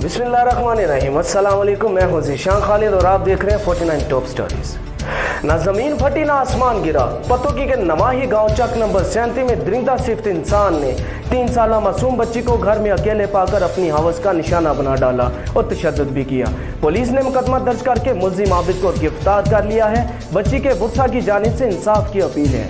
बिस्मिल्लाहिर्रहमानिर्रहीम। अस्सलाम वालेकुम। मैं हूं ज़ीशान खालिद और आप देख रहे हैं 49 टॉप स्टोरीज। ना जमीन फटी ना आसमान गिरा। पतोकी के नवाही गांव चक नंबर 37 में दरिंदा सिफ्त इंसान ने 3 साला मासूम बच्ची को घर में अकेले पाकर अपनी हवस का निशाना बना डाला और तशद्दुद भी किया। पुलिस ने मुकदमा दर्ज करके मुल्जिम आबिद को गिरफ्तार कर लिया है। बच्ची के वुत्सा की जानिब से इंसाफ की अपील है।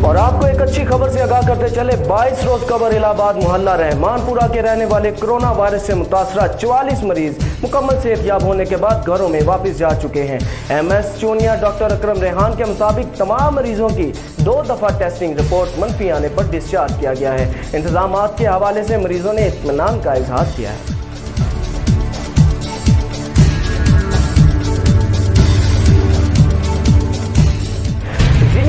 और आपको एक अच्छी खबर से आगाह करते चले, 22 रोज कबर इलाहाबाद मोहल्ला रहमानपुरा के रहने वाले कोरोना वायरस से मुतासरा 44 मरीज मुकम्मल सेहतयाब होने के बाद घरों में वापस जा चुके हैं। MS चूनिया डॉक्टर अकरम रेहान के मुताबिक तमाम मरीजों की 2 दफा टेस्टिंग रिपोर्ट मनफी आने पर डिस्चार्ज किया गया है। इंतजामात के हवाले से मरीजों ने इत्मीनान का इजहार किया है।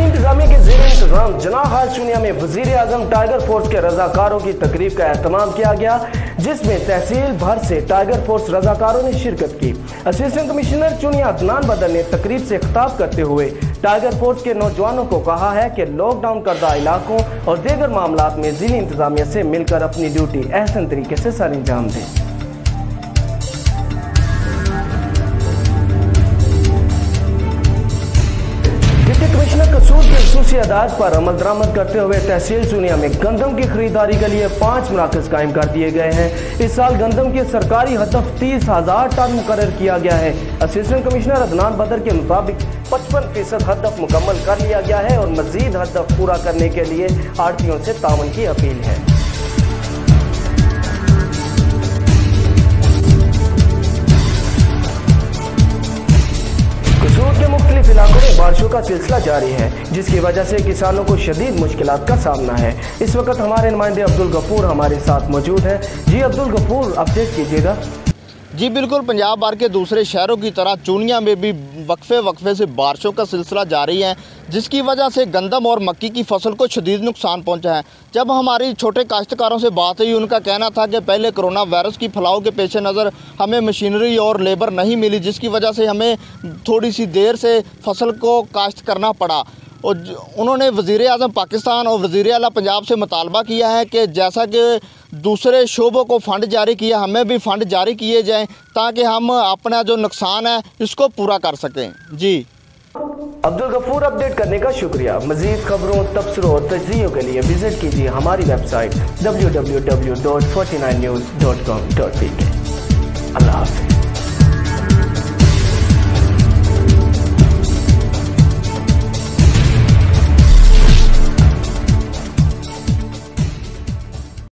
इंतजामिया के ज़ेरे इंतजाम जना हाल चुनिया में वज़ीर आज़म टाइगर फोर्स के रजाकारों की तकरीब का एहतमाम किया गया, जिसमें तहसील भर से टाइगर फोर्स रजाकारों ने शिरकत की। असिस्टेंट कमिश्नर चुनिया अदनान बदर ने तकरीब से खिताब करते हुए टाइगर फोर्स के नौजवानों को कहा है कि लॉकडाउन करदा इलाकों और दीगर मामलात में ज़िली इंतजामिया से मिलकर अपनी ड्यूटी अहसन तरीके से सर अंजाम दें। कसूर की खसूसी हदायत पर अमल दरामद करते हुए तहसील चुनिया में गंदम की खरीदारी के लिए 5 मराकज कायम कर दिए गए हैं। इस साल गंदम की सरकारी हदफ 30,000 टन मुकर्रर किया गया है। असिस्टेंट कमिश्नर अदनान बदर के मुताबिक 55% हदफ मुकम्मल कर लिया गया है और मजीद हदफ पूरा करने के लिए आड़तियों से तावन की अपील है। के मुख्तलिफ इलाकों में बारिशों का सिलसिला जारी है, जिसकी वजह से किसानों को शदीद मुश्किलात का सामना है। इस वक्त हमारे नुमाइंदे अब्दुल गफूर हमारे साथ मौजूद हैं। जी अब्दुल गफूर, अपडेट कीजिएगा। जी बिल्कुल, पंजाब भर के दूसरे शहरों की तरह चूनिया में भी वक्फे से बारिशों का सिलसिला जारी है, जिसकी वजह से गंदम और मक्की की फसल को शदीद नुकसान पहुंचा है। जब हमारी छोटे काश्तकारों से बात हुई, उनका कहना था कि पहले कोरोना वायरस की फैलाव के पेश नज़र हमें मशीनरी और लेबर नहीं मिली, जिसकी वजह से हमें थोड़ी सी देर से फसल को काश्त करना पड़ा। और उन्होंने वज़ीर आज़म पाकिस्तान और वज़ीर आला पंजाब से मुतालबा किया है कि जैसा कि दूसरे शोबों को फ़ंड जारी किया, हमें भी फ़ंड जारी किए जाएं ताकि हम अपना जो नुकसान है इसको पूरा कर सकें। जी अब्दुल गफूर, अपडेट करने का शुक्रिया। मज़ीद खबरों, तबसरों और तजज़ियों के लिए विजिट कीजिए हमारी वेबसाइट www.49news.com.pk। अल्लाह हाफ़िज़।